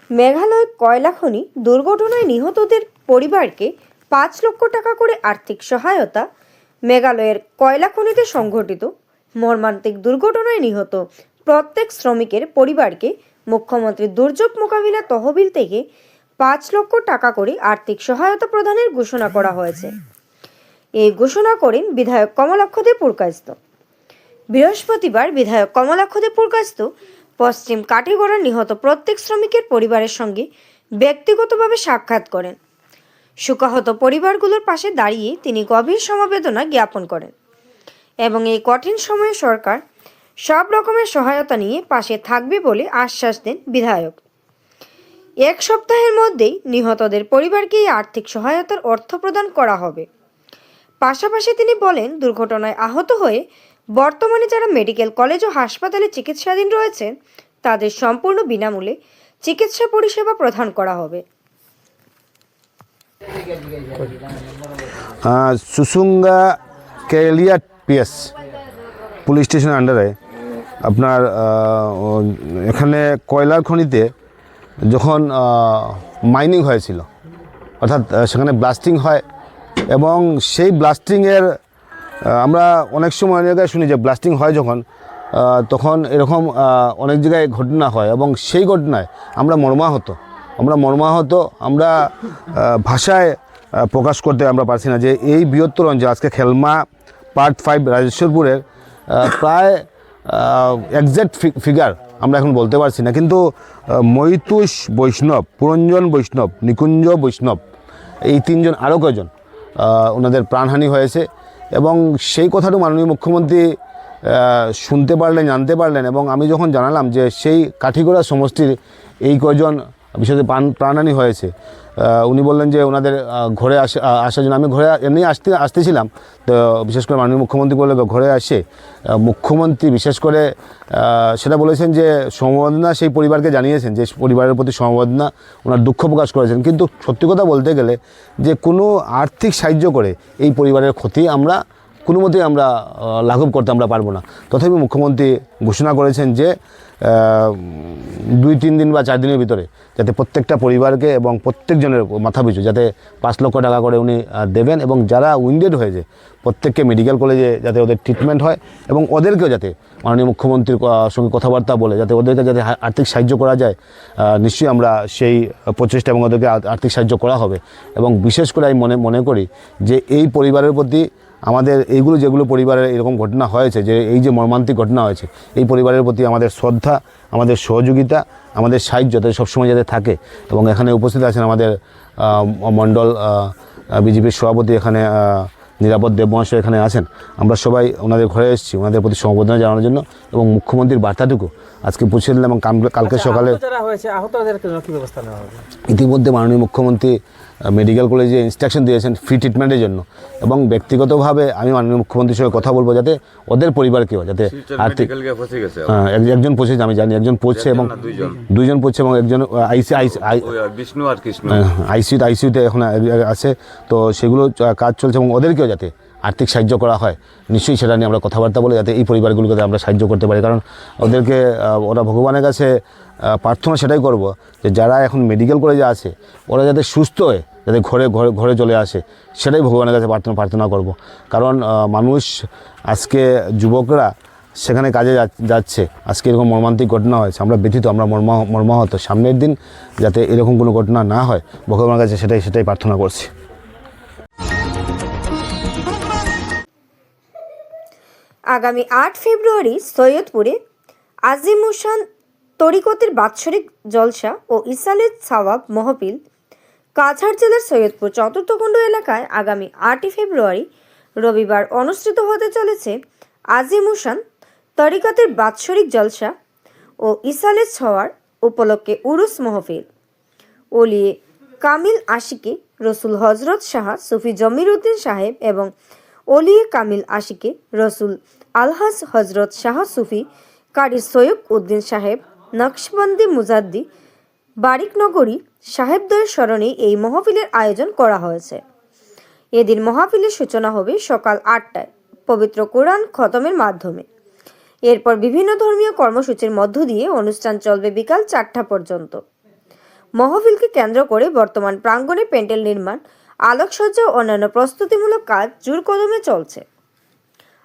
মেঘালয় কয়লা খনি দুর্ঘটনায় নিহতদের পরিবারকে ৫ লক্ষ টাকা করে আর্থিক সহায়তা। মেঘালয়ের কয়লা খনিতে সংঘটিত মর্মান্তিক দুর্ঘটনায় নিহত প্রত্যেক শ্রমিকের পরিবারকে মুখ্যমন্ত্রী দুর্যোগ মোকাবিলা তহবিল থেকে ৫ লক্ষ টাকা করে আর্থিক সহায়তা প্রদানের ঘোষণা করা হয়েছে। এই ঘোষণা করেন বিধায়ক কমলাক্ষ দে পুরকায়স্থ। বৃহস্পতিবার বিধায়ক কমলাক্ষ দে পুরকায়স্থ পশ্চিম কাটিগড়ার নিহত প্রত্যেক শ্রমিকের পরিবারের সঙ্গে ব্যক্তিগতভাবে সাক্ষাৎ করেন। শোকাহত পরিবারগুলোর পাশে দাঁড়িয়ে তিনি গভীর সমবেদনা জ্ঞাপন করেন এবং এই কঠিন সময়ে সরকার সব রকমের সহায়তা নিয়ে পাশে থাকবে বলে আশ্বাস দেন বিধায়ক। ১ সপ্তাহের মধ্যেই নিহতদের পরিবারকে এই আর্থিক সহায়তার অর্থ প্রদান করা হবে। পাশাপাশি তিনি বলেন, দুর্ঘটনায় আহত হয়ে বর্তমানে যারা মেডিকেল কলেজ ও হাসপাতালে চিকিৎসাধীন রয়েছেন তাদের সম্পূর্ণ বিনামূল্যে চিকিৎসা পরিষেবা প্রদান করা হবে। সুসুঙ্গা কেলিয়া পিএস পুলিশ স্টেশনের আন্ডারে আপনার এখানে কয়লার খনিতে যখন মাইনিং হয়েছিল, অর্থাৎ সেখানে ব্লাস্টিং হয় এবং সেই ব্লাস্টিংয়ের আমরা অনেক সময় অনেক জায়গায় শুনি যে ব্লাস্টিং হয় যখন তখন এরকম অনেক জায়গায় ঘটনা হয় এবং সেই ঘটনায় আমরা মর্মাহত। আমরা ভাষায় প্রকাশ করতে আমরা পারছি না যে এই বৃহত্তর অঞ্চল আজকে খেলমা পার্ট 5 রাজেশ্বরপুরের প্রায় একজ্যাক্ট ফিগার আমরা এখন বলতে পারছি না, কিন্তু মৈতুষ বৈষ্ণব, পুরঞ্জন বৈষ্ণব, নিকুঞ্জ বৈষ্ণব, এই 3 জন আরও কয়েকজন ওনাদের প্রাণহানি হয়েছে এবং সেই কথাটা মাননীয় মুখ্যমন্ত্রী শুনতে পারলেন, জানতে পারলেন এবং আমি যখন জানালাম যে সেই কাঠিগড়া সমষ্টির এই কয়জন বিশেষ প্রাণহানি হয়েছে, উনি বললেন যে ওনাদের ঘরে আসার জন্য। আমি ঘরে এমনি আসতেছিলাম, তো বিশেষ করে মাননীয় মুখ্যমন্ত্রী বললে ঘরে আসে মুখ্যমন্ত্রী বিশেষ করে সেটা বলেছেন যে সমবেদনা সেই পরিবারকে জানিয়েছেন, যে পরিবারের প্রতি সমবেদনা, ওনার দুঃখ প্রকাশ করেছেন। কিন্তু সত্যি কথা বলতে গেলে যে কোনো আর্থিক সাহায্য করে এই পরিবারের ক্ষতি আমরা কোনো মতেই আমরা লাঘব করতে আমরা পারবো না। তথাপি মুখ্যমন্ত্রী ঘোষণা করেছেন যে 2-3 দিন বা 4 দিনের ভিতরে যাতে প্রত্যেকটা পরিবারকে এবং প্রত্যেকজনের মাথাপিছু যাতে 5 লক্ষ টাকা করে উনি দেবেন এবং যারা উইন্ডেড হয়েছে প্রত্যেককে মেডিকেল কলেজে যাতে ওদের ট্রিটমেন্ট হয় এবং ওদেরকেও যাতে মাননীয় মুখ্যমন্ত্রীর সঙ্গে কথাবার্তা বলে যাতে ওদেরকে যাতে আর্থিক সাহায্য করা যায়, নিশ্চয়ই আমরা সেই প্রচেষ্টা এবং ওদেরকে আর্থিক সাহায্য করা হবে। এবং বিশেষ করে আমি মনে করি যে এই পরিবারের প্রতি আমাদের যেগুলো পরিবারের এরকম ঘটনা হয়েছে, যে এই যে মর্মান্তিক ঘটনা হয়েছে, এই পরিবারের প্রতি আমাদের শ্রদ্ধা, আমাদের সহযোগিতা, আমাদের সাহায্য যাতে সবসময় যাতে থাকে। এবং এখানে উপস্থিত আছেন আমাদের মণ্ডল বিজেপির সভাপতি, এখানে নিরাপদ দেব মহাশয় এখানে আছেন। আমরা সবাই ওনাদের ঘরে এসেছি ওনাদের প্রতি সমবেদনা জানানোর জন্য এবং মুখ্যমন্ত্রীর বার্তাটুকু আজকে পৌঁছে দিলাম। এবং কালকে সকালে ইতিমধ্যে মাননীয় মুখ্যমন্ত্রী মেডিকেল কলেজে ইনস্ট্রাকশন দিয়েছেন ফ্রি ট্রিটমেন্টের জন্য এবং ব্যক্তিগতভাবে আমি মাননীয় মুখ্যমন্ত্রীর সঙ্গে কথা বলবো যাতে ওদের পরিবারকেও যাতে আর্থিক একজন পৌঁছেছে, আমি জানি একজন পৌঁছে এবং 2 জন পৌঁছে এবং একজন আইসিইউতে এখন আছে। তো সেগুলো কাজ চলছে এবং ওদেরকেও যাতে আর্থিক সাহায্য করা হয়, নিশ্চয়ই সেটা নিয়ে আমরা কথাবার্তা বলে যাতে এই পরিবারগুলোকে আমরা সাহায্য করতে পারি। কারণ ওরা ভগবানের কাছে প্রার্থনা সেটাই করব যে যারা এখন মেডিকেল কলেজে আছে ওরা যাতে সুস্থ হয়ে যাতে ঘরে চলে আসে, সেটাই ভগবানের কাছে প্রার্থনা করব। কারণ মানুষ আজকে যুবকরা সেখানে কাজে যাচ্ছে, আজকে এরকম মর্মান্তিক ঘটনা হয়েছে, আমরা ব্যথিত, আমরা মর্মাহত। সামনের দিন যাতে এরকম কোনো ঘটনা না হয় ভগবানের কাছে সেটাই প্রার্থনা করছি। আগামী 8 ফেব্রুয়ারি সৈয়দপুরে আজিমুসান তরিকতের বাৎসরিক জলসা ও ইসালের সওয়াব মাহফিল। কাছাড় জেলার সৈয়দপুর চতুর্থখণ্ড এলাকায় আগামী 8 ফেব্রুয়ারি রবিবার অনুষ্ঠিত হতে চলেছে আজিমুসান তরিকতের বাৎসরিক জলসা ও ইসালের সওয়ার উপলক্ষে উরুস মাহফিল। ওলিয়ে কামিল আশিকে রসুল হজরত শাহ সুফি জমির উদ্দিন সাহেব এবং ওলিয়ে কামিল আশিকে রসুল আলহাজ হজরত শাহ সুফি কারি সৈয়দ উদ্দিন সাহেব নকশবন্দি মুজাদ্দি বারিকনগরী সাহেবদ্বয়ের স্মরণে এই মাহফিলের আয়োজন করা হয়েছে। এদিন মাহফিলের সূচনা হবে সকাল 8টায় পবিত্র কোরআন খতমের মাধ্যমে। এরপর বিভিন্ন ধর্মীয় কর্মসূচির মধ্য দিয়ে অনুষ্ঠান চলবে বিকাল 4টা পর্যন্ত। মহফিলকে কেন্দ্র করে বর্তমান প্রাঙ্গণে প্যান্ডেল নির্মাণ, আলোকসজ্জা ও অন্যান্য প্রস্তুতিমূলক কাজ জোর কদমে চলছে।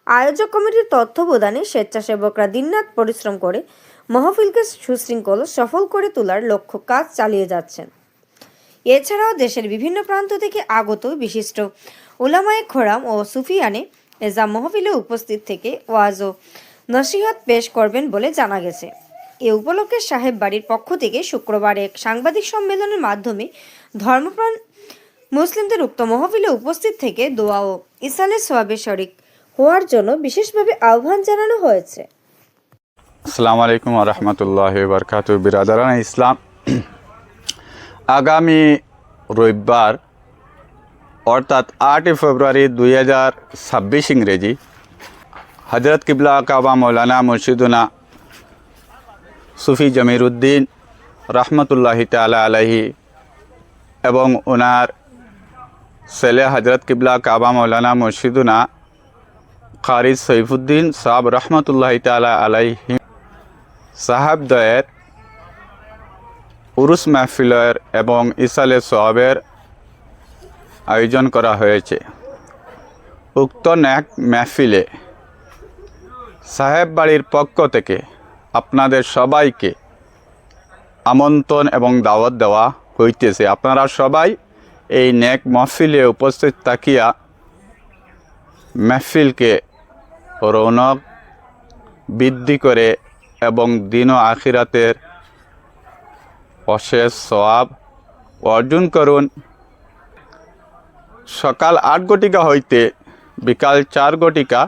আয়োজক কমিটির তত্ত্বাবধানে স্বেচ্ছাসেবকরা দিনরাত পরিশ্রম করে মহফিলকে সুশৃঙ্খল সফল করে তোলার লক্ষ্য কাজ চালিয়ে যাচ্ছেন। এছাড়াও দেশের বিভিন্ন প্রান্ত থেকে আগত বিশিষ্ট উলামায়ে খোরাম ও সুফিয়ানে এজাম মহফিলে উপস্থিত থেকে ওয়াজ ও নসিহত পেশ করবেন বলে জানা গেছে। এ উপলক্ষে সাহেব বাড়ির পক্ষ থেকে শুক্রবার এক সাংবাদিক সম্মেলনের মাধ্যমে ধর্মপ্রাণ মুসলিমদের উক্ত মহফিলে উপস্থিত থেকে দোয়া ও ইসালের সওয়াবে শরিক হওয়ার জন্য বিশেষভাবে আহ্বান জানানো হয়েছে। আসসালামু আলাইকুম ওয়া রাহমাতুল্লাহি ওয়া বারাকাতুহু। বিরাদারান ইসলাম, আগামী রবিবার অর্থাৎ 8 ফেব্রুয়ারি 2026 ইংরেজি হজরত কিবলা কাবা মৌলানা মুর্শিদুনা সুফি জমিরুদ্দিন রহমতুল্লাহি তাআলা আলাইহি এবং ওনার ছেলে হজরত কিবলা কাবা মৌলানা মুর্শিদুনা খারিজ সৈফুদ্দিন সাহাব রহমতুল্লাহি তাআলা আলাইহি সাহাবদ্বয়ের উরুস মাহফিলের এবং ইসালে সওয়াবের আয়োজন করা হয়েছে। উক্ত নেক মাহফিলে সাহেব বাড়ির পক্ষ থেকে আপনাদের সবাইকে আমন্ত্রণ এবং দাওয়াত দেওয়া হইতেছে। আপনারা সবাই এই নেক মাহফিলে উপস্থিত থাকিয়া মাহফিলকে রৌনক বৃদ্ধি করে এবং দিন ও আখিরাতের অশেষ সওয়াব অর্জন করুন। সকাল 8 ঘটিকা হইতে বিকাল 4 ঘটিকা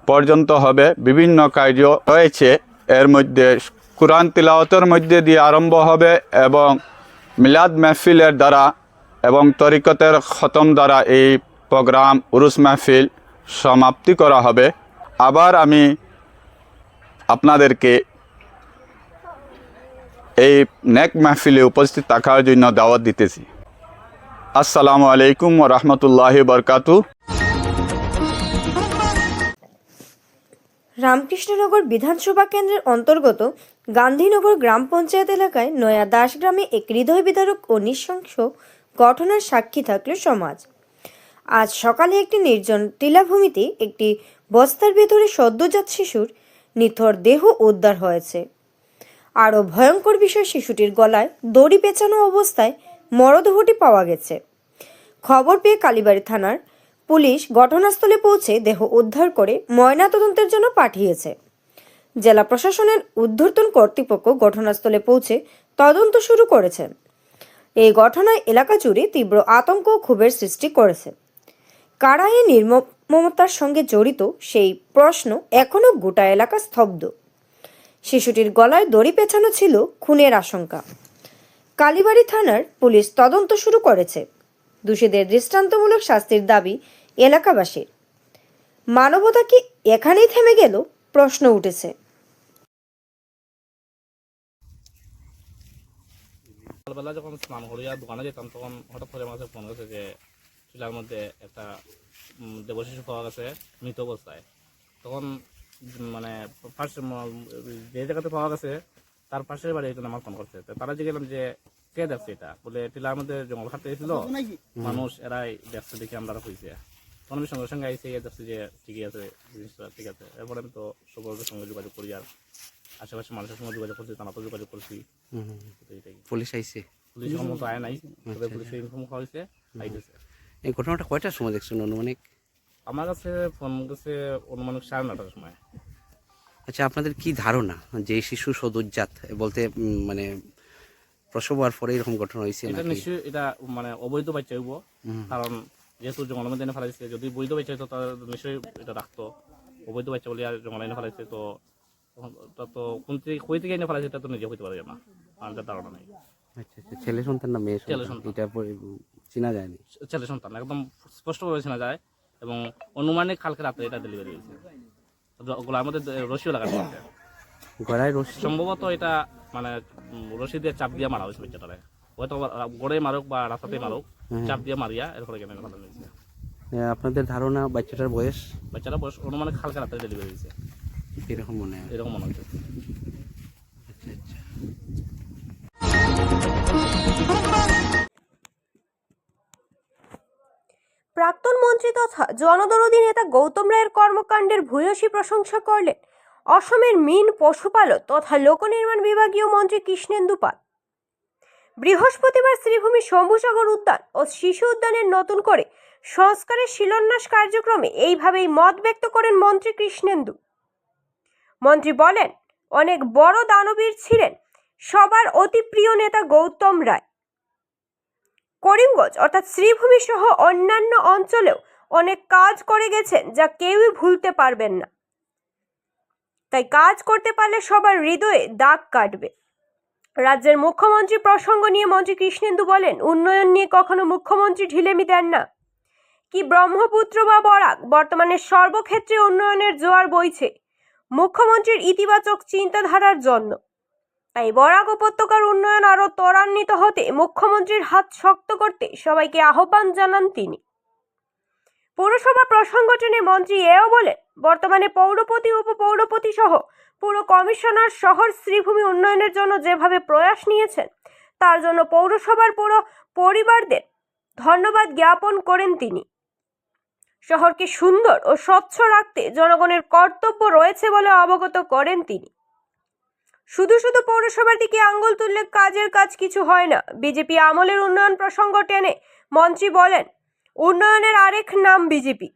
পর্যন্ত হবে বিভিন্ন কার্য রয়েছে। এর মধ্যে কুরআন তিলাওয়াতের মধ্যে দিয়ে আরম্ভ হবে এবং মিলাদ মাহফিলের দ্বারা এবং তরিকতের খতম দ্বারা এই প্রোগ্রাম উরুস মাহফিল সমাপ্তি করা হবে। আবার আমি আপনাদেরকে এই নেক মাহফিলে উপস্থিত থাকার জন্য দাওয়াত দিতেছি। আসসালামু আলাইকুম ওয়া রাহমাতুল্লাহি ওয়া বারাকাতুহু। রামকৃষ্ণনগর বিধানসভা কেন্দ্রের অন্তর্গত গান্ধীনগর গ্রাম পঞ্চায়েত এলাকায় নয়া দাস গ্রামে এক হৃদয় বিদারক ও নৃশংস ঘটনার সাক্ষী থাকল সমাজ। আজ সকালে একটি নির্জন টিলাভূমিতে একটি বস্তার ভেতরে সদ্যজাত শিশুর নিথর দেহ উদ্ধার হয়েছে। আরও ভয়ঙ্কর বিষয়, শিশুটির গলায় দড়ি পেঁচানো অবস্থায় মরদেহটি পাওয়া গেছে। খবর পেয়ে কালীবাড়ি থানার পুলিশ ঘটনাস্থলে পৌঁছে দেহ উদ্ধার করে ময়নাতদন্তের জন্য পাঠিয়েছে। জেলা প্রশাসনের ঊর্ধ্বতন কর্তৃপক্ষ ঘটনাস্থলে পৌঁছে তদন্ত শুরু করেছেন। এই ঘটনায় এলাকা জুড়ে তীব্র আতঙ্ক ও ক্ষোভের সৃষ্টি করেছে। কারা এই নির্মমতার সঙ্গে জড়িত সেই প্রশ্ন এখনও গোটা এলাকা স্তব্ধ। শিশুটির গলায় দড়ি পেঁচানো ছিল খুনের আশঙ্কা। কালীবাড়ি থানার পুলিশ তদন্ত শুরু করেছে। দোষীদের দৃষ্টান্তমূলক শাস্তির দাবি এলাকাবাসীর। মানবতা কি এখানেই থেমে গেল, প্রশ্ন উঠেছে। সকালবেলা যখন স্নান করিয়া দোকানে যেতাম তখন হঠাৎ করে আমার কাছে ফোন গেছে যে চুলার মধ্যে একটা দেবশিশু পাওয়া গেছে মৃত অবস্থায়। তখন মানে ফার্স্ট যে জায়গাতে পাওয়া গেছে তার পাশের বাড়ি একজন আমার ফোন করছে। তারা যে গেলাম যে কে দেখছে, এটা বলে টিলার মধ্যে জঙ্গল কাটতে গেছিল মানুষ, এরাই দেখছে দেখে আমরা হয়েছে। তখন আমি সঙ্গে সঙ্গে আইসে দেখছি যে ঠিকই আছে, জিনিসটা ঠিক আছে। এরপরে আমি তো সকলের সঙ্গে যোগাযোগ করি, আর আশেপাশে মানুষের সঙ্গে যোগাযোগ করছি, থানাতেও যোগাযোগ করছি। পুলিশ আইছে? পুলিশ এখন মতো আয় নাই, তবে পুলিশের ইনফর্ম করা হয়েছে, আইতেছে। এই ঘটনাটা কয়টার সময় দেখছেন অনুমানিক? আমার কাছে ফোন গেছে অনুমানিক 9:30টার সময়। আচ্ছা, আপনাদের কি ধারণা যে শিশু সদ্যজাত বলতে মানে প্রসব হওয়ার পরে এরকম ঘটনা হয়েছে? এটা নিশ্চয়ই এটা মানে অবৈধ বাচ্চা হইব, কারণ যেহেতু জঙ্গলের ফেলাইছে। যদি বৈধ বাচ্চা হইতো তাহলে নিশ্চয়ই এটা রাখতো। অবৈধ বাচ্চা বলে আর জঙ্গলে ফেলাইছে, তো কোন থেকে কই থেকে এনে ফেলাইছে এটা তো নিজে হইতে পারে না, আমার ধারণা নেই। আচ্ছা আচ্ছা, ছেলে সন্তান না মেয়ে সন্তান এটা চেনা যায়নি? ছেলে সন্তান একদম স্পষ্টভাবে চেনা যায়, এবং অনুমানিক কালকে রাতে এটা ডেলিভারি হয়েছে। গলার মধ্যে রশিও লাগানো হয়েছে, গলায় রশি। সম্ভবত এটা মানে রশি দিয়ে চাপ দিয়ে মারা হয়েছে বাচ্চাটারে। হয়তো গড়ে মারুক বা রাস্তাতে মারুক, চাপ দিয়ে মারিয়া এরপরে কেন ভালো হয়েছে। আপনাদের ধারণা বাচ্চাটার বয়স? বাচ্চাটা বয়স অনুমানিক কালকে রাতে ডেলিভারি হয়েছে, এরকম মনে হয়। এরকম মনে হচ্ছে। আচ্ছা আচ্ছা। মুখ্যমন্ত্রী তথা জনদরদী নেতা গৌতম রায়ের কর্মকাণ্ডের ভূয়সী প্রশংসা করলেন অসমের মিন পশুপালক তথা লোকনির্মাণ বিভাগীয় মন্ত্রী কৃষ্ণেন্দু পাল। বৃহস্পতিবার শ্রীভূমি শম্ভুসাগর উদ্যান ও শিশু উদ্যানের নতুন করে সংস্কারের শিলান্যাস কার্যক্রমে এইভাবেই মত ব্যক্ত করেন মন্ত্রী কৃষ্ণেন্দু। মন্ত্রী বলেন, অনেক বড় দানবীর ছিলেন সবার অতি প্রিয় নেতা গৌতম রায়। করিমগঞ্জ অর্থাৎ শ্রীভূমি সহ অন্যান্য অঞ্চলেও অনেক কাজ করে গেছেন যা কেউই ভুলতে পারবেন না। তাই কাজ করতে পারলে সবার হৃদয়ে দাগ কাটবে। রাজ্যের মুখ্যমন্ত্রী প্রসঙ্গ নিয়ে মন্ত্রী কৃষ্ণেন্দু বলেন, উন্নয়ন নিয়ে কখনো মুখ্যমন্ত্রী ঢিলেমি দেন না। কি ব্রহ্মপুত্র বা বরাক, বর্তমানে সর্বক্ষেত্রে উন্নয়নের জোয়ার বইছে মুখ্যমন্ত্রীর ইতিবাচক চিন্তাধারার জন্য। তাই বরাক উপত্যকার উন্নয়ন আরও ত্বরান্বিত হতে মুখ্যমন্ত্রীর হাত শক্ত করতে সবাইকে আহ্বান জানান তিনি। পৌরসভা প্রসঙ্গ টেনে মন্ত্রী এও বলেন, বর্তমানে পৌরপতি, উপপৌরপতি সহ পুর কমিশনার শহর শ্রীভূমি উন্নয়নের জন্য যেভাবে প্রয়াস নিয়েছেন তার জন্য পৌরসভার পুরো পরিবারদের ধন্যবাদ জ্ঞাপন করেন তিনি। শহরকে সুন্দর ও স্বচ্ছ রাখতে জনগণের কর্তব্য রয়েছে বলে অবগত করেন তিনি। শুধু শুধু পৌরসভার দিকে আঙ্গুল তুললে কাজের কাজ কিছু হয় না। বিজেপি আমলের উন্নয়ন প্রসঙ্গ টেনে মন্ত্রী বলেন, উন্নয়নের আরেক নাম বিজেপি।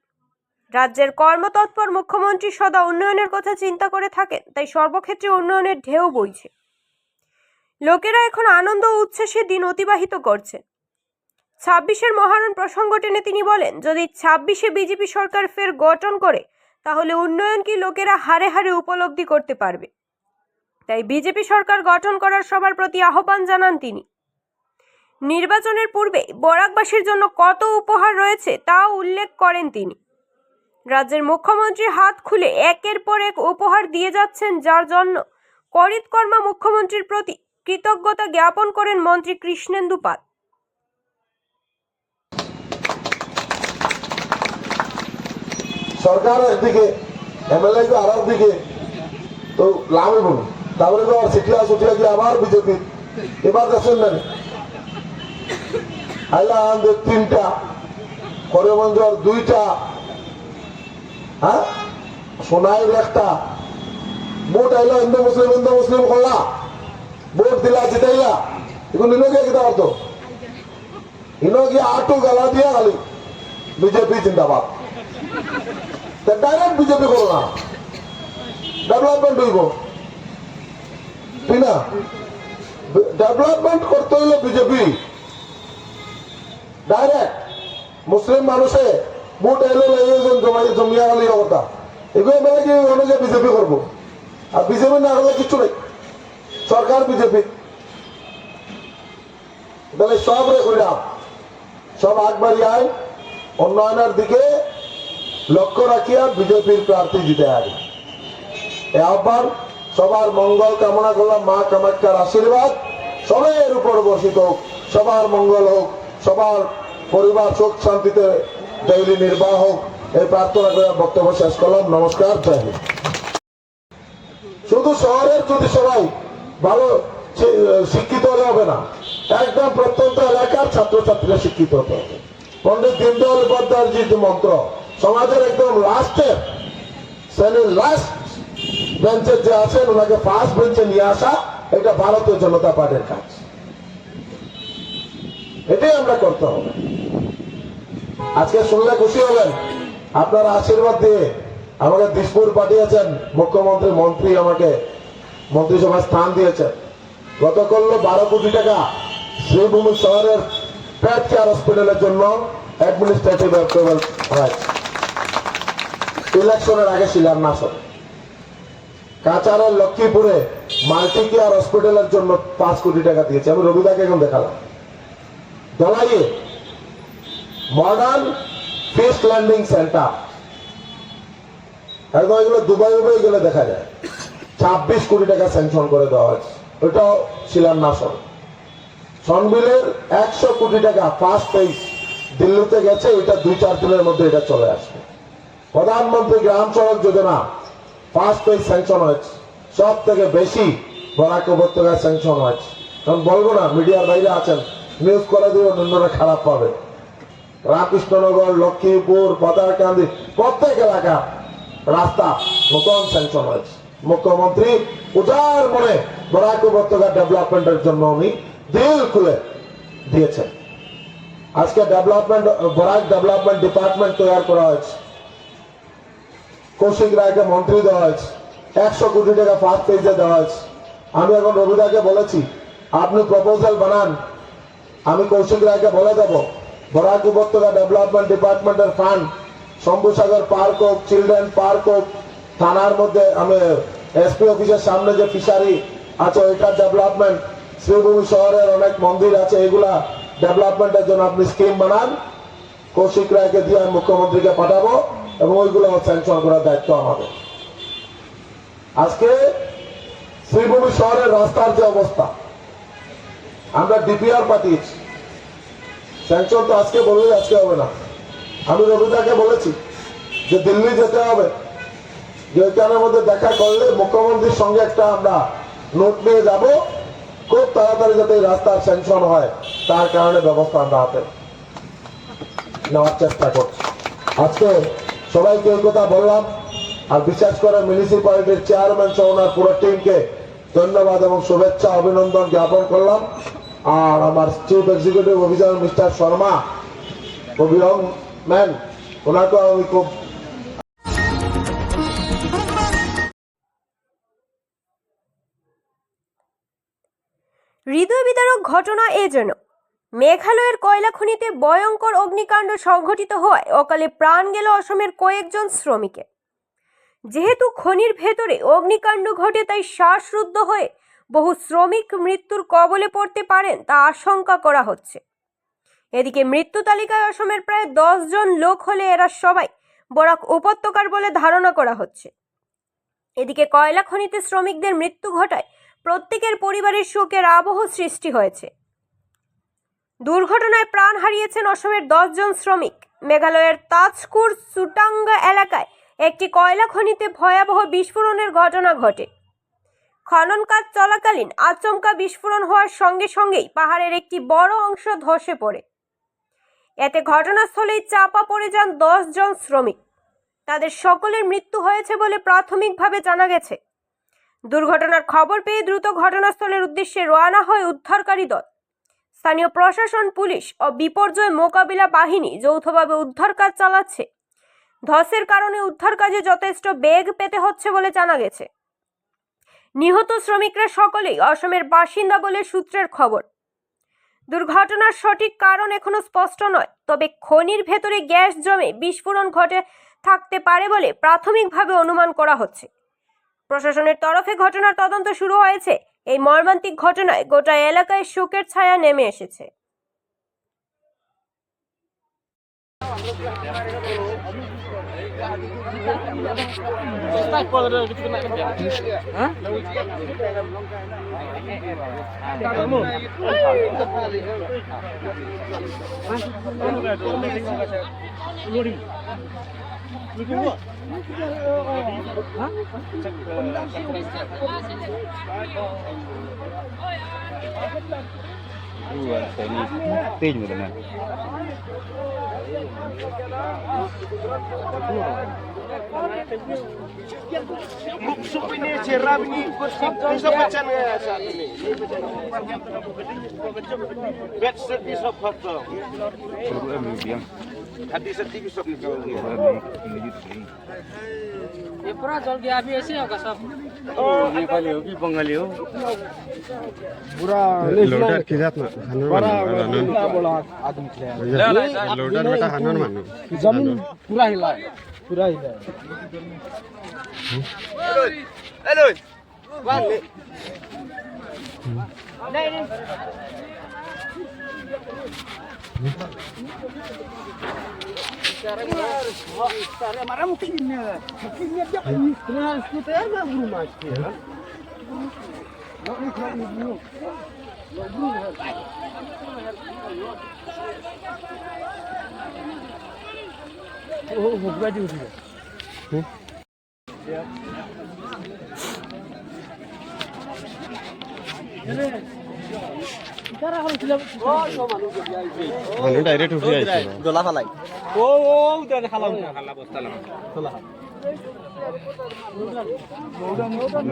রাজ্যের কর্মতৎপর মুখ্যমন্ত্রী সদা উন্নয়নের কথা চিন্তা করে থাকেন, তাই সর্বক্ষেত্রে উন্নয়নের ঢেউ বইছে। লোকেরা এখন আনন্দ ও উচ্ছ্বাসে দিন অতিবাহিত করছে। 26-এর মহারণ প্রসঙ্গ টেনে তিনি বলেন, যদি 26-এ বিজেপি সরকার ফের গঠন করে তাহলে উন্নয়ন কি লোকেরা হারে হারে উপলব্ধি করতে পারবে। তাই বিজেপি সরকার গঠন করার সবার প্রতি আহ্বান জানান তিনি। নির্বাচনের পূর্বে বরাকবাসীর জন্য কত উপহার রয়েছে তাও উল্লেখ করেন তিনি। রাজ্যের মুখ্যমন্ত্রী হাত খুলে একের পর এক উপহার দিয়ে যাচ্ছেন, যার জন্য করিতকর্মা মুখ্যমন্ত্রীর প্রতি কৃতজ্ঞতা জ্ঞাপন করেন মন্ত্রী কৃষ্ণেন্দু পাল। সরকার একদিকে, এমএলএ আর একদিকে, তো লাভই বলুন। তারপরে তো সিটিয়া সুটিয়া গিয়ে আবার বিজেপি। এবার দেখছেন না আইলা আমাদের 3টা, করিমগঞ্জের 2টা, হ্যাঁ সোনাইয়ের 1টা। ভোট আইলা হিন্দু মুসলিম করলা, ভোট দিলা জিতাইলা, এখন ইনোকে কিতা হতো, ইনো গিয়ে আটু গালা দিয়া খালি বিজেপি জিন্দাবাদ। ডাইরেক্ট বিজেপি করো না, ডেভেলপমেন্ট হইব, ঠিক না? ডেভেলপমেন্ট করতে হইলে বিজেপি ডাইরেক্ট মুসলিম মানুষে ভোট এলো জমিয়া খালি কথা এগুলো মানে কি অনুযায়ী বিজেপি করবো। আর বিজেপি না করলে কিছু নেই, সরকার বিজেপি তাহলে সব রেখলাম, সব আগবাড়ি আয় উন্নয়নের দিকে লক্ষ্য রাখিয়া বিজেপির প্রার্থী জিতে আয়। এ আহ্বান সবার মঙ্গল কামনা করলাম। মা কামাখ্যার আশীর্বাদ সবের উপর বর্ষিত হোক, সবার মঙ্গল হোক, সবার পরিবার সুখ শান্তিতে ডেইলি নির্বাহ হোক, এই প্রার্থনা করে বক্তব্য শেষ করলাম। নমস্কার, জয় হিন্দ। শুধু শহরের যদি সবাই ভালো শিক্ষিত হলে হবে না, একদম প্রত্যন্ত এলাকার ছাত্রছাত্রীরা শিক্ষিত হতে হবে। পণ্ডিত দীনদয়াল উপাধ্যায়ের যে মন্ত্র, সমাজের একদম লাস্টের শ্রেণীর লাস্ট বেঞ্চের যে আছেন ওনাকে ফার্স্ট বেঞ্চে নিয়ে আসা, এটা ভারতীয় জনতা পার্টির কাজ। এটাই আমরা করতে হবে। আজকে শুনলে খুশি হবেন, আপনারা আশীর্বাদ দিয়ে আমাকে দিসপুর পাঠিয়েছেন, মুখ্যমন্ত্রী মন্ত্রী আমাকে মন্ত্রিসভায় স্থান দিয়েছেন। গত করলো 12 কোটি টাকা শ্রীভূমি শহরের পেট কেয়ার হসপিটালের জন্য অ্যাডমিনিস্ট্রেটিভ অ্যাপ্রুভাল হয়েছে। ইলেকশনের আগে শিলান্যাস হবে। কাচারের লক্ষ্মীপুরে মাল্টি কেয়ার হসপিটালের জন্য 5 কোটি টাকা দিয়েছে, আমি রবিদাকে এখন দেখালাম। দলাইয়ে মডার্ন ফিশ ল্যান্ডিং সেন্টার, একদম এগুলো দুবাই গেলে দেখা যায়। 26 কোটি টাকা স্যাংশন করে দেওয়া হয়েছে, ওইটাও শিলান্যাস হবে। সনবিলের 100 কোটি টাকা ফার্স্ট ফেজ দিল্লিতে গেছে, এটা 2-4 দিনের মধ্যে এটা চলে আসবে। প্রধানমন্ত্রী গ্রাম সড়ক যোজনা ফার্স্ট ফেজ স্যাংশন হয়েছে, সব থেকে বেশি বরাক উপত্যকায় স্যাংশন হয়েছে। কারণ বলবো না, মিডিয়ার বাইরে আছেন, নিউজ করে দিব, অন্যরা খারাপ পাবে। রামকৃষ্ণনগর, লক্ষ্মীপুর, পাতারকান্দি প্রত্যেক এলাকা রাস্তা নতুন স্যাংশন হয়েছে। মুখ্যমন্ত্রী উদার মনে বরাক উপত্যকা ডেভেলপমেন্টের জন্য উনি দিল খুলে দিয়েছেন। আজকে বরাক ডেভেলপমেন্ট ডিপার্টমেন্ট তৈরি করা হয়েছে, কৌশিক রায়কে মন্ত্রী দেওয়া হয়েছে, 100 কোটি টাকা ফার্স্ট পেজে দেওয়া হয়েছে। আমি এখন রবিদাকে বলেছি আপনি প্রপোজাল বানান, আমি কৌশিক রায়কে বলে দেব বরাক উপত্যকা ডেভেলপমেন্ট ডিপার্টমেন্টের ফান্ড শম্ভুসাগর পার্ক হোক, চিলড্রেন পার্ক হোক, থানার মধ্যে আমি এসপি অফিসের সামনে যে ফিশারি আছে ওইটার ডেভেলপমেন্ট, শ্রীভূমি শহরের অনেক মন্দির আছে, এগুলা ডেভেলপমেন্টের জন্য আপনি স্কিম বানান, কৌশিক রায়কে দিয়ে আমি মুখ্যমন্ত্রীকে পাঠাবো এবং ওইগুলো স্যাংশন করার দায়িত্ব আমাদের। আজকে শ্রীভূমি শহরের রাস্তার যে অবস্থা, আমরা ডিপিআর পাঠিয়েছি, স্যাংশন তো আজকে বললে আজকে হবে না। আমি রবিদাকে বলেছি যে দিল্লি যেতে হবে, যে ওইখানের মধ্যে দেখা করলে মুখ্যমন্ত্রীর সঙ্গে একটা আমরা নোট নিয়ে যাব, খুব তাড়াতাড়ি যাতে এই রাস্তার স্যাংশন হয় তার কারণে ব্যবস্থা আমরা হাতে নেওয়ার চেষ্টা করছি। আজকে সবাইকে এই কথা বললাম, আর বিশেষ করে মিউনিসিপ্যালিটির চেয়ারম্যান সহ ওনার পুরো টিমকে ধন্যবাদ এবং শুভেচ্ছা অভিনন্দন জ্ঞাপন করলাম। আর আমার chief executive officer mister Sharma, খুব ইয়ং ম্যান, ওনাকেও আমি খুব হৃদয় বিদারক ঘটনা এ যেন মেঘালয়ের কয়লা খনিতে ভয়ঙ্কর অগ্নিকাণ্ড সংঘটিত হওয়ায় অকালে প্রাণ গেল অসমের কয়েকজন শ্রমিকের। যেহেতু খনির ভেতরে অগ্নিকাণ্ড ঘটে তাই শ্বাসরুদ্ধ হয়ে বহু শ্রমিক মৃত্যুর কবলে পড়তে পারেন তা আশঙ্কা করা হচ্ছে। এদিকে মৃত্যু তালিকায় অসমের প্রায় 10 জন লোক হলে এরা সবাই বরাক উপত্যকার বলে ধারণা করা হচ্ছে। এদিকে কয়লা খনিতে শ্রমিকদের মৃত্যু ঘটায় প্রত্যেকের পরিবারের শোকের আবহ সৃষ্টি হয়েছে। দুর্ঘটনায় প্রাণ হারিয়েছেন অসমের 10 জন শ্রমিক। মেঘালয়ের তাজকুর সুটাঙ্গা এলাকায় একটি কয়লা খনিতে ভয়াবহ বিস্ফোরণের ঘটনা ঘটে। খনন কাজ চলাকালীন আচমকা বিস্ফোরণ হওয়ার সঙ্গে সঙ্গেই পাহাড়ের একটি বড় অংশ ধসে পড়ে। এতে ঘটনাস্থলেই চাপা পড়ে যান 10 জন শ্রমিক। তাদের সকলের মৃত্যু হয়েছে বলে প্রাথমিকভাবে জানা গেছে। দুর্ঘটনার খবর পেয়ে দ্রুত ঘটনাস্থলের উদ্দেশ্যে রওনা হয় উদ্ধারকারী দল। স্থানীয় প্রশাসন, পুলিশ ও বিপর্যয় মোকাবিলা বাহিনী যৌথভাবে উদ্ধার কাজ চালাচ্ছে। ধসের কারণে উদ্ধার কাজে যথেষ্ট বেগ পেতে হচ্ছে বলে জানা গেছে। নিহত শ্রমিকরা সকলেই অসমের বাসিন্দা বলে সূত্রের খবর। দুর্ঘটনার সঠিক কারণ এখনো স্পষ্ট নয়, তবে খনির ভেতরে গ্যাস জমে বিস্ফোরণ ঘটে থাকতে পারে বলে প্রাথমিকভাবে অনুমান করা হচ্ছে। প্রশাসনের তরফে ঘটনার তদন্ত শুরু হয়েছে। এই মর্মান্তিক ঘটনায় গোটা এলাকায় শোকের ছায়া নেমে এসেছে। पूरा जल गया अभी ऐसे होगा सब। नेपाली हो कि बंगाली हो? पूरा लोडर किधर ना बड़ा आदमी थे। लोडर में हनन मानो जमीन पूरा हिला है, पूरा हिला है। हेलो नहीं नहीं हमारा मुखिया क्या इतना इसको तो है ना गुरु मार के है। ओ हो गया जी उठ गया। মানুহ ডাইরেক্ট উঠি আইছে দলা ফালাই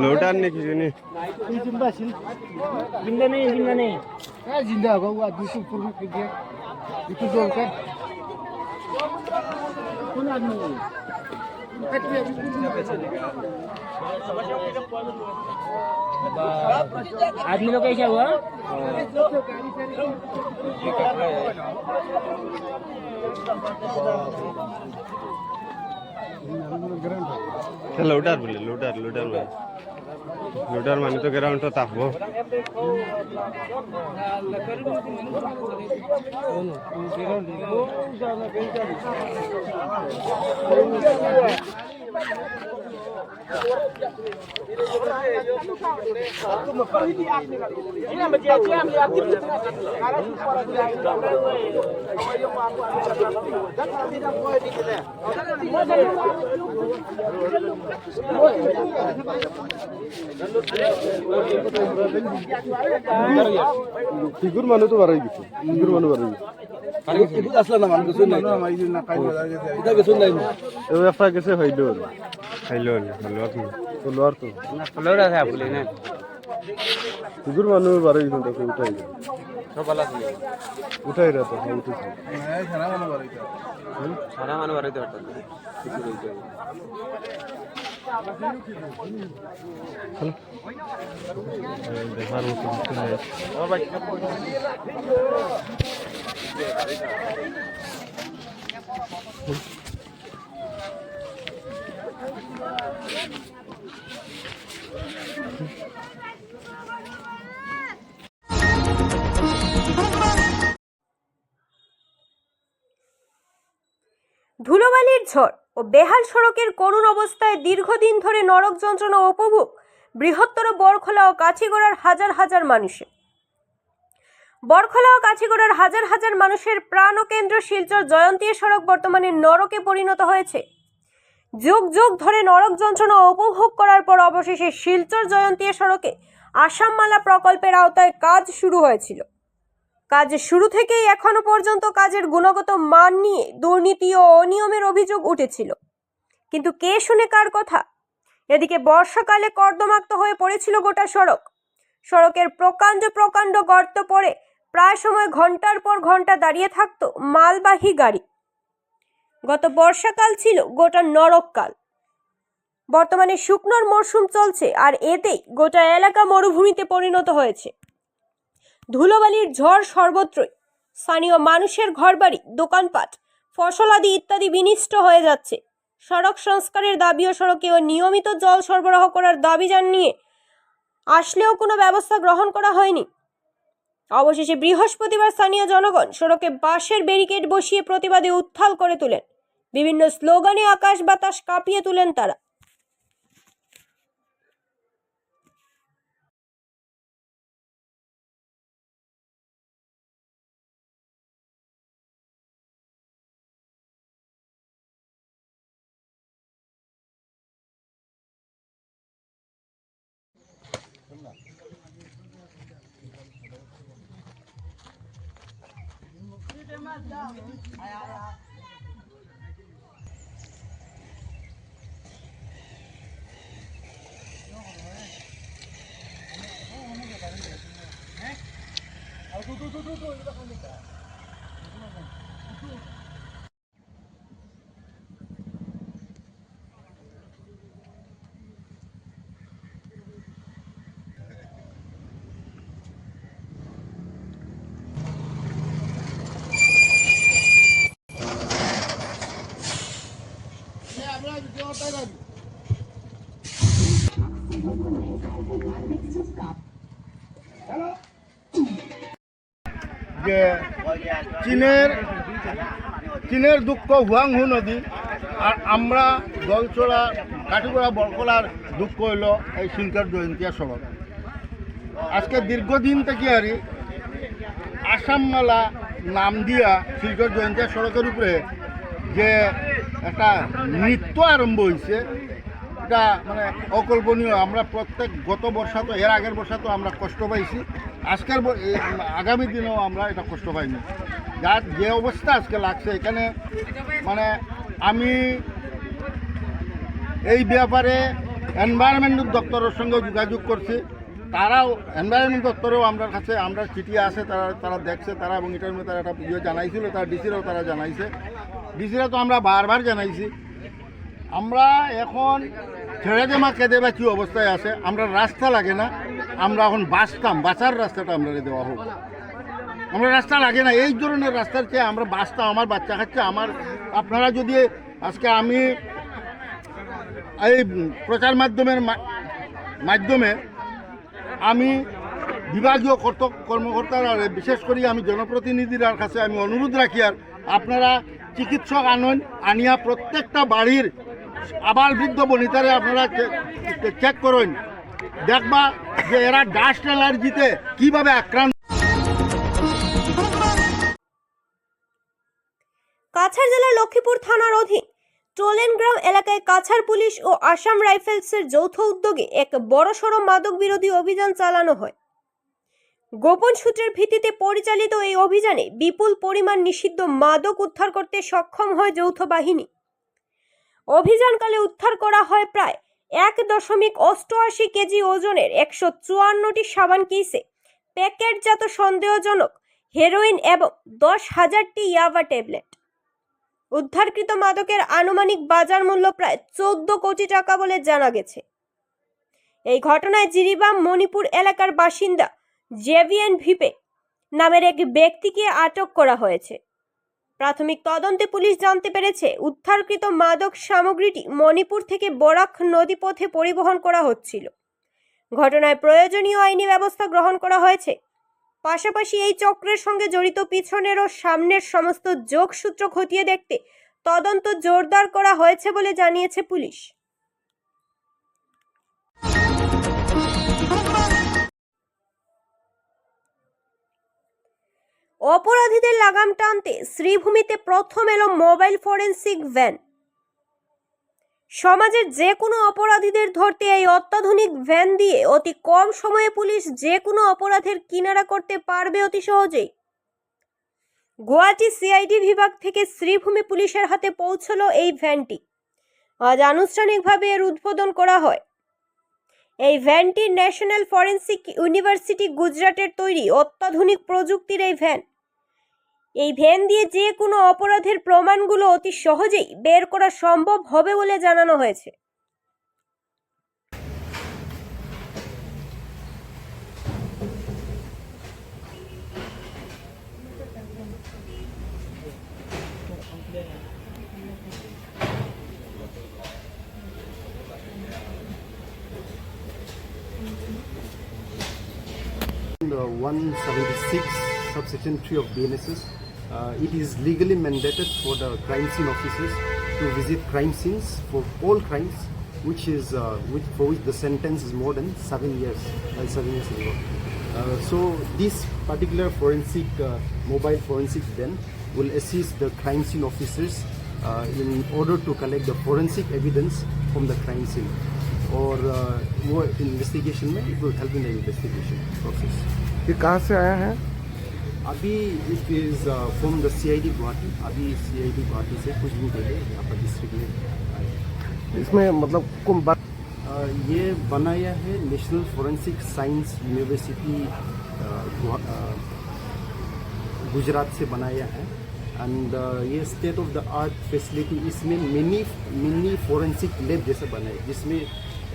লোটার নাকি জানি জিন্দা হোক দুশো পূর্ণ একটু দরকার কোন আদমি आदमी लोग क्या हुआ লোটার বলে লোটার লোটার মানে লোটার মানে তো গ্রাউন্ড তো তাপবো ফিগুর মানুষ তো বাড়াই গেছে ফিগুর মানুষ বাড়াই গেছে আসলে না মানুষ কিছু নাই এটা কিছু নাই ও এফা গেছে হইলো হইলো হলো কি হলো আর তো না হলো রে আপনি না ফিগুর মানুষ বাড়াই গেছে তো উঠাই সব ভালো আছে উঠাই রে তো উঠাই হ্যাঁ সারা মানুষ বাড়াইতে পারতো কিছু রইছে দেখার মতো কিছু নাই ও ভাই ধুলোবালির ঝড় ও বেহাল সড়কের করুণ অবস্থায় দীর্ঘদিন ধরে নরক যন্ত্রণা উপভোগ বৃহত্তর বরখোলা ও কাছিগোড়ার হাজার হাজার মানুষের। বরখোলা ও কাছিগোড়ার হাজার হাজার মানুষের প্রাণ ও কেন্দ্র শিলচর জয়ন্তীয়া সড়ক বর্তমানে নরকে পরিণত হয়েছে। যুগ যুগ ধরে নরক যন্ত্রণা উপভোগ করার পর অবশেষে শিলচর জয়ন্তীয়া সড়কে আসামমালা প্রকল্পের আওতায় কাজ শুরু হয়েছিল। কাজ শুরু থেকেই এখনো পর্যন্ত কাজের গুণগত মান নিয়ে দুর্নীতি ও অনিয়মের অভিযোগ উঠেছিল, কিন্তু কে শুনে কার কথা। এদিকে বর্ষাকালে কর্দমাক্ত হয়ে পড়েছিল গোটা সড়ক। সড়কের প্রকাণ্ড প্রকাণ্ড গর্ত পড়ে প্রায় সময় ঘন্টার পর ঘন্টা দাঁড়িয়ে থাকতো মালবাহী গাড়ি। গত বর্ষাকাল ছিল গোটা নরককাল। বর্তমানে শুকনোর মরশুম চলছে, আর এতেই গোটা এলাকা মরুভূমিতে পরিণত হয়েছে। ধুলোবালির ঝড় সর্বত্রই। স্থানীয় মানুষের ঘরবাড়ি, দোকানপাট, ফসল আদি ইত্যাদি বিনষ্ট হয়ে যাচ্ছে। সড়ক সংস্কারের দাবি ও সড়কেও নিয়মিত জল সরবরাহ করার দাবি জানিয়ে আসলেও কোনো ব্যবস্থা গ্রহণ করা হয়নি। অবশেষে বৃহস্পতিবার স্থানীয় জনগণ সড়কে বাঁশের ব্যারিকেড বসিয়ে প্রতিবাদে উত্তাল করে তোলেন। বিভিন্ন স্লোগানে আকাশ বাতাস কাঁপিয়ে তোলেন তারা। যে চীনের দুঃখ হুয়াংহু নদী, আর আমরা জলচড়া কাঠিগড়া বরকলার দুঃখ হইল এই শিলচর জয়ন্তীয়া সড়ক। আজকে দীর্ঘদিন থেকে আর আসামমালা নাম দিয়া শিলচর জয়ন্তীয়া সড়কের উপরে যে একটা নৃত্য আরম্ভ হয়েছে, এটা মানে অকল্পনীয়। আমরা প্রত্যেক গত বর্ষা তো এর আগের বর্ষা তো আমরা কষ্ট পাইছি, আগামী দিনেও আমরা এটা কষ্ট পাইনি। যার যে অবস্থা আজকে লাগছে এখানে, মানে আমি এই ব্যাপারে এনভায়রনমেন্ট দপ্তরের সঙ্গে যোগাযোগ করছি। তারাও এনভায়রনমেন্ট দপ্তরেও আমার কাছে আমরা চিঠি আছে, তারা দেখছে, তারা এবং এটার মধ্যে তারা একটা ইয়ে জানাইছিল, তারা ডিসিরাও তারা জানাইছে, ডিসিরা তো আমরা বারবার জানাইছি। আমরা এখন ছেড়ে দেমা কেঁদে বা কী অবস্থায় আছে, আমরা রাস্তা লাগে না, আমরা এখন বাঁচার রাস্তাটা আমরা দেওয়া হোক। আমরা রাস্তা লাগে না, এই ধরনের রাস্তার চেয়ে আমরা বাঁচতাম, আমার বাচ্চা খাচ্ছে। আপনারা যদি আজকে আমি এই প্রচার মাধ্যমে আমি বিভাগীয় কর্মকর্তার আর বিশেষ করে আমি জনপ্রতিনিধির কাছে আমি অনুরোধ রাখি, আর আপনারা চিকিৎসক আনিয়া প্রত্যেকটা বাড়ির আবার বৃদ্ধ বনিতারে আপনারা চেক করেন, দেখবা যে এরা ডাস্ট অ্যালার্জিতে কীভাবে আক্রান্ত। কাছাড় জেলার লক্ষ্মীপুর থানার অধীন টোলেন গ্রাম এলাকায় কাছাড় পুলিশ ও আসাম রাইফেলসের যৌথ উদ্যোগে এক বড়সড় মাদক বিরোধী অভিযান চালানো হয়। গোপন সূত্রের ভিত্তিতে পরিচালিত এই অভিযানে বিপুল পরিমাণ নিষিদ্ধ মাদক উদ্ধার করতে সক্ষম হয় যৌথ বাহিনী। অভিযানকালে উদ্ধার করা হয় প্রায় 1.88 কেজি ওজনের 154টি সাবান কেসে প্যাকেটজাত সন্দেহজনক হেরোইন এবং 10,000টি ইয়াবা ট্যাবলেট। উদ্ধারকৃত মাদকের আনুমানিক বাজার মূল্য প্রায় 14 কোটি টাকা বলে জানা গেছে। এই ঘটনায় জিরিবাম মণিপুর এলাকার বাসিন্দা জেভিএন ভিপে নামের এক ব্যক্তিকে আটক করা হয়েছে। প্রাথমিক তদন্তে পুলিশ জানতে পেরেছে উদ্ধারকৃত মাদক সামগ্রীটি মণিপুর থেকে বরাক নদীপথে পরিবহন করা হচ্ছিল। ঘটনায় প্রয়োজনীয় আইনি ব্যবস্থা গ্রহণ করা হয়েছে। পাশাপাশি এই চক্রের সঙ্গে জড়িত পিছনের ও সামনের সমস্ত যোগসূত্র খতিয়ে দেখতে তদন্ত জোরদার করা হয়েছে বলে জানিয়েছে পুলিশ। অপরাধীদের লাগাম টানতে শ্রীভূমিতে প্রথম এলো মোবাইল ফরেনসিক ভ্যান। সমাজের যে কোনো অপরাধীদের ধরতে এই অত্যাধুনিক ভ্যান দিয়ে অতি কম সময়ে পুলিশ যে কোনো অপরাধের কিনারা করতে পারবে অতি সহজেই। গুয়াহাটি সিআইডি বিভাগ থেকে শ্রীভূমি পুলিশের হাতে পৌঁছলো এই ভ্যানটি। আজ আনুষ্ঠানিকভাবে এর উদ্বোধন করা হয়। এই ভ্যানটি ন্যাশনাল ফরেনসিক ইউনিভার্সিটি গুজরাটের তৈরি অত্যাধুনিক প্রযুক্তির এই ভ্যান। এই ভ্যান দিয়ে যে কোনো অপরাধের প্রমাণগুলো অতি সহজেই বের করা সম্ভব হবে বলে জানানো হয়েছে। The 176 subsection 3 of BNSS, it is legally mandated for the crime scene officers to visit crime scenes for all crimes for which the sentence is more than 7 years ago. So this particular forensic mobile forensic then will assist the crime scene officers in order to collect the forensic evidence from the crime scene, or more investigation में it will help in the investigation process. ये कहाँ से आया है? अभी it is from the CID Guwahati. अभी CID Guwahati से कुछ दिन पहले यहाँ पर डिस्ट्रिक्ट में आया। इसमें मतलब कौन बात? ये बनाया है national forensic science university Gujarat से बनाया है, एंड ये state of the art facility, इसमें मिनी फोरेंसिक लैब जैसा बना है, जिसमें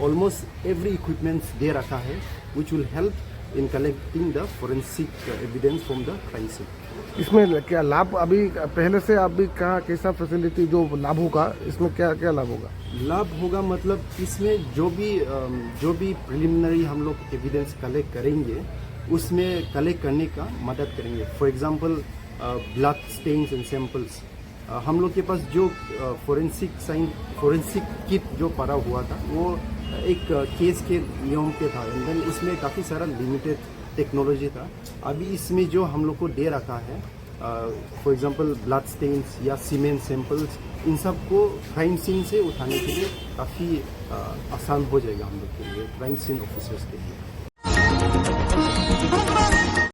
ऑलमोस्ट एवरी इक्विपमेंट्स दे रखा है which will help in collecting the forensic evidence from the crime scene. इसमें क्या लाभ अभी पहले से अभी कहाँ कैसा फैसिलिटी जो लाभ होगा, इसमें क्या क्या लाभ होगा? लाभ होगा मतलब इसमें जो भी प्रिलिमिनरी हम लोग एविडेंस कलेक्ट करेंगे उसमें कलेक्ट करने का मदद करेंगे। For example blood stains and samples, हम लोग के पास जो फोरेंसिक किट जो पड़ा हुआ था वो एक केस के नियम पे था, एंड देन उसमें काफ़ी सारा लिमिटेड टेक्नोलॉजी था। अभी इसमें जो हम लोग को दे रखा है, फॉर एग्जांपल ब्लड स्टेन्स या सीमेंट सैंपल्स, इन सब को क्राइम सीन से उठाने के लिए काफ़ी आसान हो जाएगा हम लोग के लिए, क्राइम सीन ऑफिसर्स के लिए।